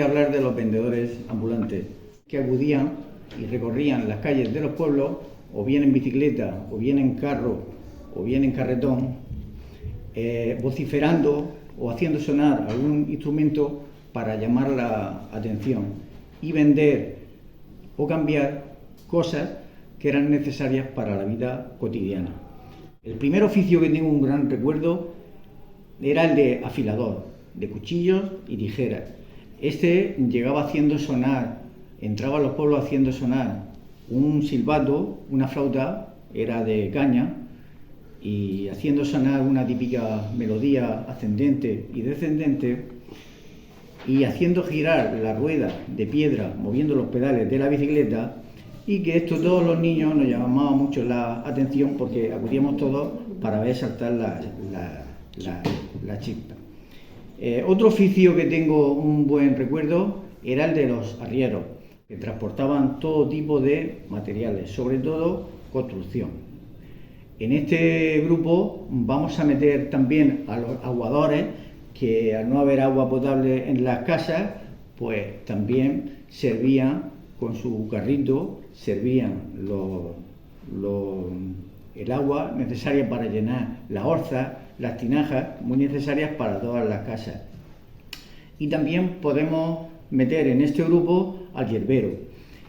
hablar de los vendedores ambulantes que acudían y recorrían las calles de los pueblos, o bien en bicicleta, o bien en carro, o bien en carretón, vociferando o haciendo sonar algún instrumento para llamar la atención y vender o cambiar cosas que eran necesarias para la vida cotidiana. El primer oficio que tengo un gran recuerdo era el de afilador, de cuchillos y tijeras. Este llegaba haciendo sonar, entraba a los pueblos haciendo sonar un silbato, una flauta, era de caña, y haciendo sonar una típica melodía ascendente y descendente, y haciendo girar la rueda de piedra, moviendo los pedales de la bicicleta, y que esto todos los niños nos llamaba mucho la atención porque acudíamos todos para ver saltar la chispa. Otro oficio que tengo un buen recuerdo era el de los arrieros, que transportaban todo tipo de materiales, sobre todo construcción. En este grupo vamos a meter también a los aguadores, que al no haber agua potable en las casas, pues también servían con su carrito, servían el agua necesaria para llenar las orzas, las tinajas, muy necesarias para todas las casas. Y también podemos meter en este grupo al hierbero.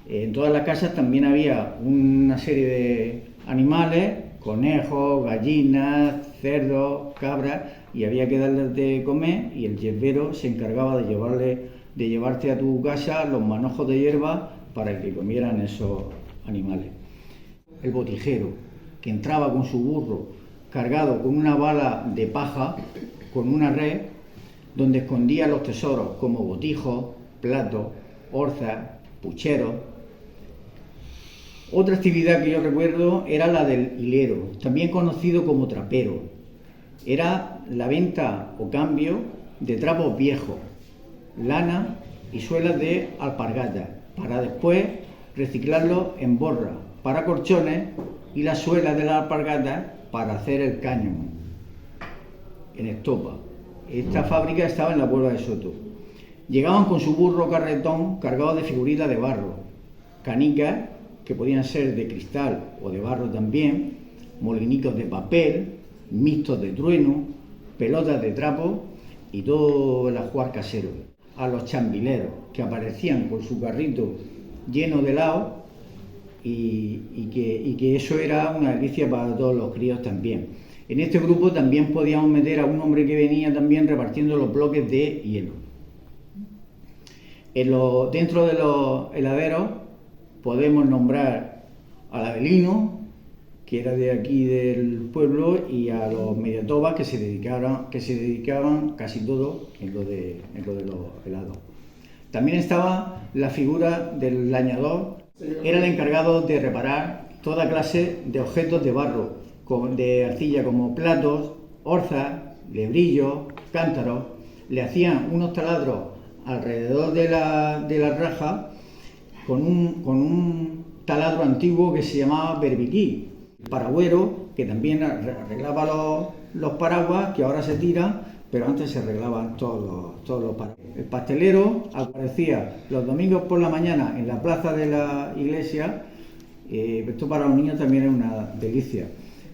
En todas las casas también había una serie de animales, conejos, gallinas, cerdos, cabras, y había que darles de comer, y el hierbero se encargaba de llevarte a tu casa los manojos de hierba para que comieran esos animales. El botijero, que entraba con su burro cargado con una bala de paja, con una red, donde escondía los tesoros como botijos, platos, orzas, pucheros. Otra actividad que yo recuerdo era la del hilero, también conocido como trapero. Era la venta o cambio de trapos viejos, lana y suelas de alpargata, para después reciclarlos en borra para colchones y las suelas de las alpargatas para hacer el cañón en estopa. Esta fábrica estaba en la Puebla de Soto. Llegaban con su burro carretón cargado de figuritas de barro, canicas que podían ser de cristal o de barro también, molinicos de papel, mixtos de trueno, pelotas de trapo y todo el ajuar casero. A los chambileros, que aparecían con su carrito lleno de helado y que eso era una delicia para todos los críos también. En este grupo también podíamos meter a un hombre que venía también repartiendo los bloques de hielo. Dentro de los heladeros podemos nombrar al Avelino, que era de aquí del pueblo, y a los mediatobas que se dedicaban casi todos en lo de los helados. También estaba la figura del lañador, era el encargado de reparar toda clase de objetos de barro, de arcilla, como platos, orzas, lebrillos, cántaros. Le hacían unos taladros alrededor de la raja con un taladro antiguo que se llamaba berbiquí. Paragüero, que también arreglaba los paraguas, que ahora se tiran, pero antes se arreglaban todos los paraguas. El pastelero aparecía los domingos por la mañana en la plaza de la iglesia. Esto para los niños también es una delicia.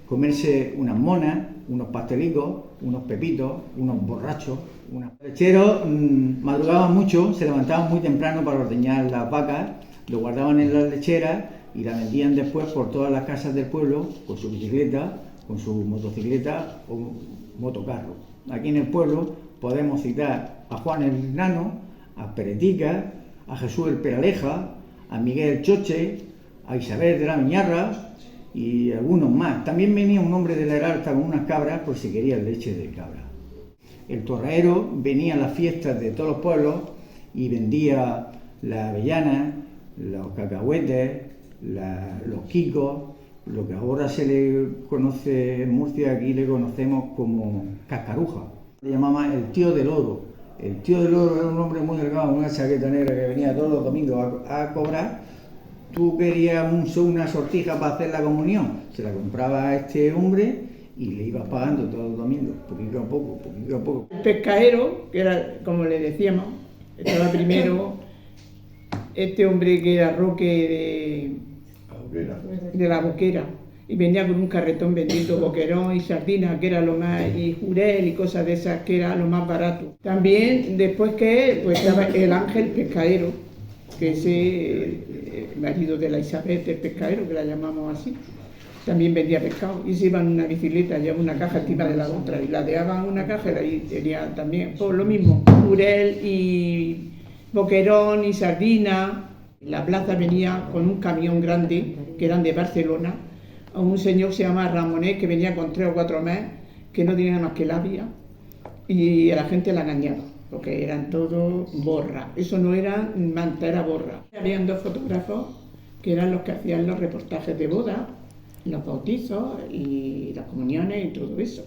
Comerse unas monas, unos pastelicos, unos pepitos, unos borrachos. Los lecheros madrugaban mucho, se levantaban muy temprano para ordeñar las vacas, lo guardaban en las lecheras y la vendían después por todas las casas del pueblo con su bicicleta, con su motocicleta o motocarro. Aquí en el pueblo podemos citar a Juan el Nano, a Peretica, a Jesús el Peraleja, a Miguel el Choche, a Isabel de la Miñarra y algunos más. También venía un hombre de la Heralta con unas cabras por si quería leche de cabra. El torraero venía a las fiestas de todos los pueblos y vendía las avellanas, los cacahuetes, los quicos, lo que ahora se le conoce en Murcia, aquí le conocemos como cascaruja. Le llamaban el tío del oro. El tío del oro era un hombre muy delgado, una chaqueta negra que venía todos los domingos a cobrar. Tú querías una sortija para hacer la comunión, se la compraba a este hombre y le ibas pagando todos los domingos, poquito a poco, poquito a poco. El pescadero, que era como le decíamos, Estaba primero este hombre que era Roque de la Boquera, y venía con un carretón vendiendo boquerón y sardinas, que era lo más, y jurel y cosas de esas, que era lo más barato. También, después que él, pues estaba el Ángel Pescadero, que es el marido de la Isabel del Pescadero, que la llamamos así. También vendía pescado, y se iban en una bicicleta, llevaba una caja encima de la otra, y la dejaban en una caja, y ahí tenía también, pues lo mismo, jurel y boquerón y sardina. La plaza venía con un camión grande, que eran de Barcelona, a un señor que se llama Ramonet, que venía con 3 o 4 meses, que no tenía más que labia, y a la gente la engañaba, porque eran todos borra. Eso no era manta, era borra. Habían 2 fotógrafos que eran los que hacían los reportajes de boda, los bautizos y las comuniones y todo eso.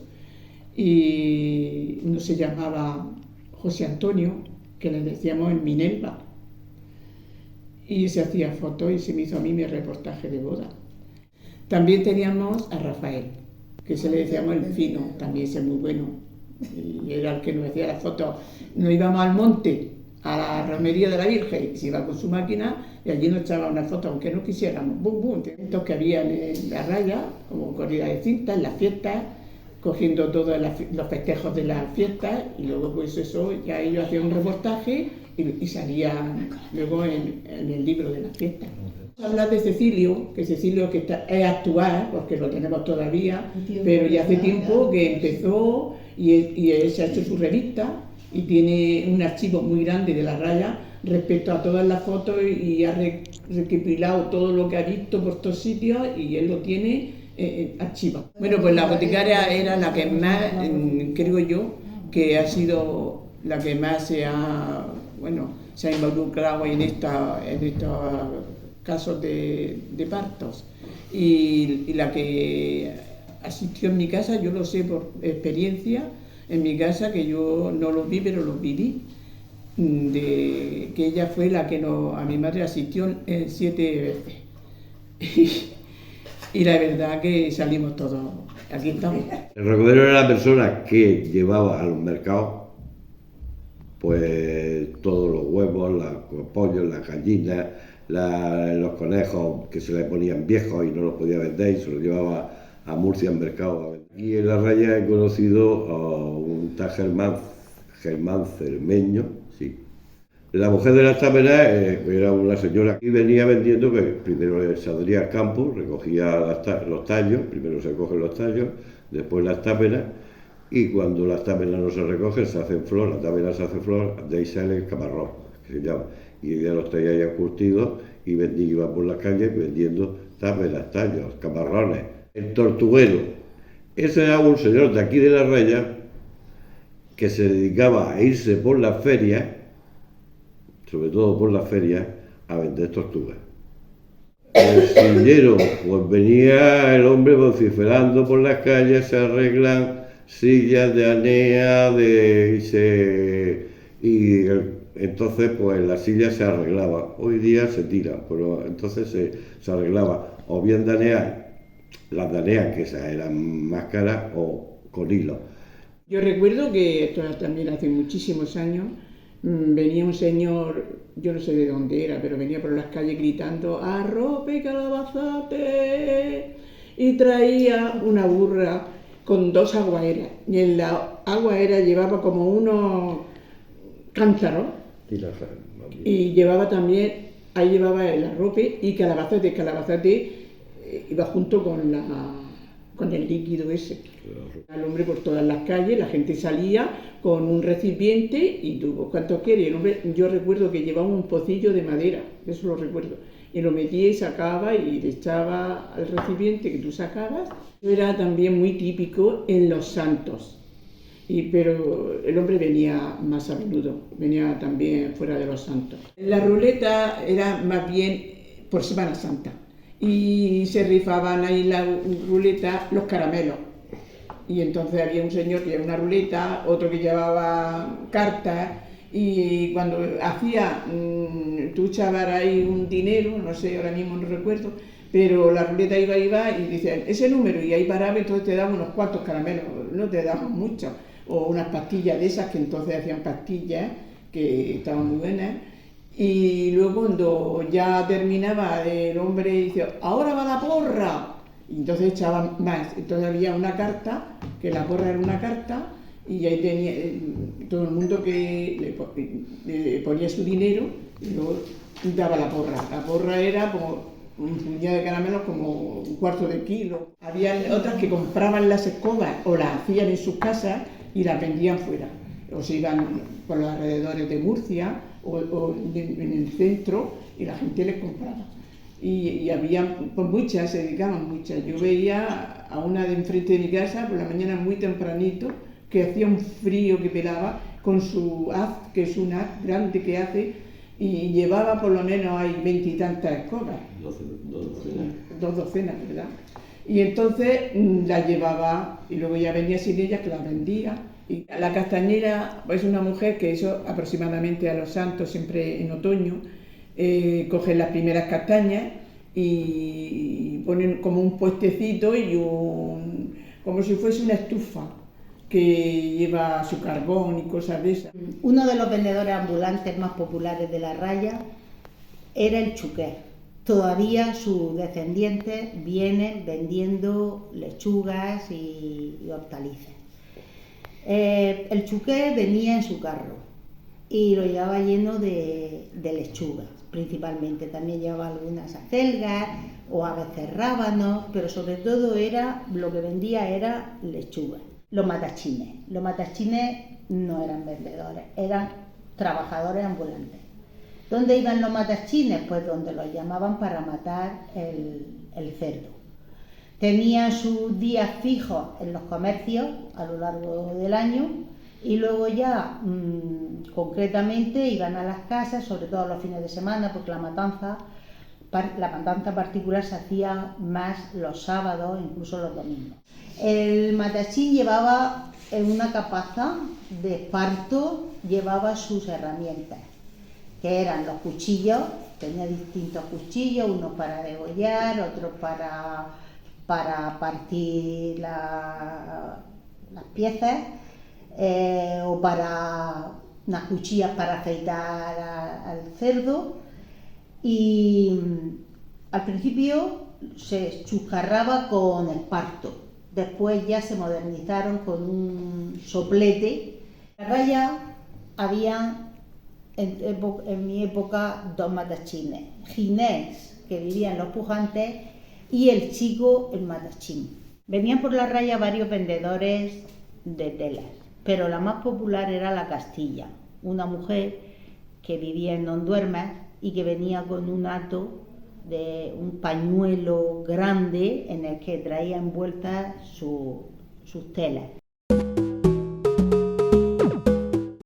Y uno se llamaba José Antonio, que le decíamos el Minelva, y se hacía fotos y se me hizo a mí mi reportaje de boda. También teníamos a Rafael, que se le decíamos el Fino, también es muy bueno, y era el que nos hacía las fotos. Nos íbamos al monte, a la romería de la Virgen, y se iba con su máquina y allí nos echaba una foto, aunque no quisiéramos, bum, bum, eventos que había en la raya, como corrida de cinta, en las fiestas, cogiendo todos los festejos de las fiestas, y luego pues eso, ya ellos hacían un reportaje y salían luego en el libro de las fiestas. Hablar de Cecilio, que es actual, porque lo tenemos todavía, pero ya hace tiempo que empezó y él se ha hecho su revista y tiene un archivo muy grande de la raya respecto a todas las fotos, y ha recopilado todo lo que ha visto por estos sitios y él lo tiene archivado. Bueno, pues la boticaria era la que más, creo yo, que ha sido la que más se ha involucrado en estos casos de partos, y la que asistió en mi casa, yo lo sé por experiencia, en mi casa, que yo no los vi, pero los viví, que ella fue la que a mi madre asistió 7 veces. Y la verdad que salimos todos, aquí estamos. El recogedero era la persona que llevaba a los mercados pues todos los huevos, los pollos, las gallinas, los conejos que se le ponían viejos y no los podía vender, y se los llevaba a Murcia en mercado. Y en la raya he conocido a un tal Germán Cermeño, sí. La mujer de las táperas era una señora que venía vendiendo, que primero saldría al campo, recogía los tallos, primero se cogen los tallos, después las táperas, y cuando las táperas no se recogen, se hacen flor, la tápera se hace flor, de ahí sale el camarrón, que se llama. Y ella los traía ya curtidos y iba por las calles vendiendo táperas, tallos, camarrones. El tortuguero, ese era un señor de aquí de la raya que se dedicaba a irse por las ferias, sobre todo por las ferias, a vender tortugas. El sillero, pues venía el hombre vociferando por las calles, se arreglan sillas de anea, y entonces pues las sillas se arreglaban. Hoy día se tiran, pero entonces se arreglaba o bien de anea, las de anea, que esas eran más caras, o con hilo. Yo recuerdo que esto también hace muchísimos años, venía un señor, yo no sé de dónde era, pero venía por las calles gritando "arrope y calabazate", y traía una burra con 2 aguaeras, y en la aguaera llevaba como unos cántaros, y llevaba también, ahí llevaba el arrope y calabazate iba junto con el líquido ese. El hombre por todas las calles, la gente salía con un recipiente y tú, ¿cuánto quieres? El hombre, yo recuerdo que llevaba un pocillo de madera, eso lo recuerdo, y lo metía y sacaba y le echaba al recipiente que tú sacabas. Eso era también muy típico en los santos, pero el hombre venía más a menudo, venía también fuera de los santos. La ruleta era más bien por Semana Santa, y se rifaban ahí en la ruleta los caramelos. Y entonces había un señor que llevaba una ruleta, otro que llevaba cartas, y cuando hacía, tú echabas ahí un dinero, no sé, ahora mismo no recuerdo, pero la ruleta iba y decían ese número, y ahí paraba, entonces te daban unos cuantos caramelos, no te daban muchos, o unas pastillas de esas, que entonces hacían pastillas, que estaban muy buenas. Y luego cuando ya terminaba el hombre dice, ahora va la porra. Y entonces echaban más. Entonces había una carta, que la porra era una carta, y ahí tenía todo el mundo que le ponía su dinero y luego daba la porra. La porra era como un puñado de caramelos, como un cuarto de kilo. Había otras que compraban las escobas o las hacían en sus casas y las vendían fuera. O se iban por los alrededores de Murcia o en el centro y la gente les compraba. Y había, pues muchas, se dedicaban muchas. Yo veía a una de enfrente de mi casa por la mañana muy tempranito, que hacía un frío que pelaba, con su haz, que es un haz grande que hace, y llevaba por lo menos hay 20 y tantas escobas. 2 docenas, ¿verdad? Y entonces las llevaba y luego ya venía sin ellas, que las vendía. Y la castañera es una mujer que eso aproximadamente a los santos, siempre en otoño, cogen las primeras castañas y ponen como un puestecito y como si fuese una estufa que lleva su carbón y cosas de esas. Uno de los vendedores ambulantes más populares de la Raya era el Chuqué. Todavía sus descendientes vienen vendiendo lechugas y hortalizas. El Chuqué venía en su carro y lo llevaba lleno de lechugas, principalmente. También llevaba algunas acelgas o a veces rábanos, pero sobre todo lo que vendía era lechugas. Los matachines no eran vendedores, eran trabajadores ambulantes. ¿Dónde iban los matachines? Pues donde los llamaban para matar el cerdo. Tenían sus días fijos en los comercios a lo largo del año y luego ya concretamente iban a las casas, sobre todo los fines de semana, porque la matanza particular se hacía más los sábados, incluso los domingos. El matachín llevaba en una capaza de esparto, llevaba sus herramientas, que eran los cuchillos. Tenía distintos cuchillos, unos para degollar, otros para partir las piezas, o para unas cuchillas para afeitar al cerdo. Y al principio se chuscarraba con esparto, después ya se modernizaron con un soplete. En la Raya había en mi época 2 matachines, Ginés, que vivía en Los Pujantes, y el Chico, el matachín. Venían por la Raya varios vendedores de telas, pero la más popular era la Castilla, una mujer que vivía en Don Duermas y que venía con un hato de un pañuelo grande en el que traía envueltas sus telas.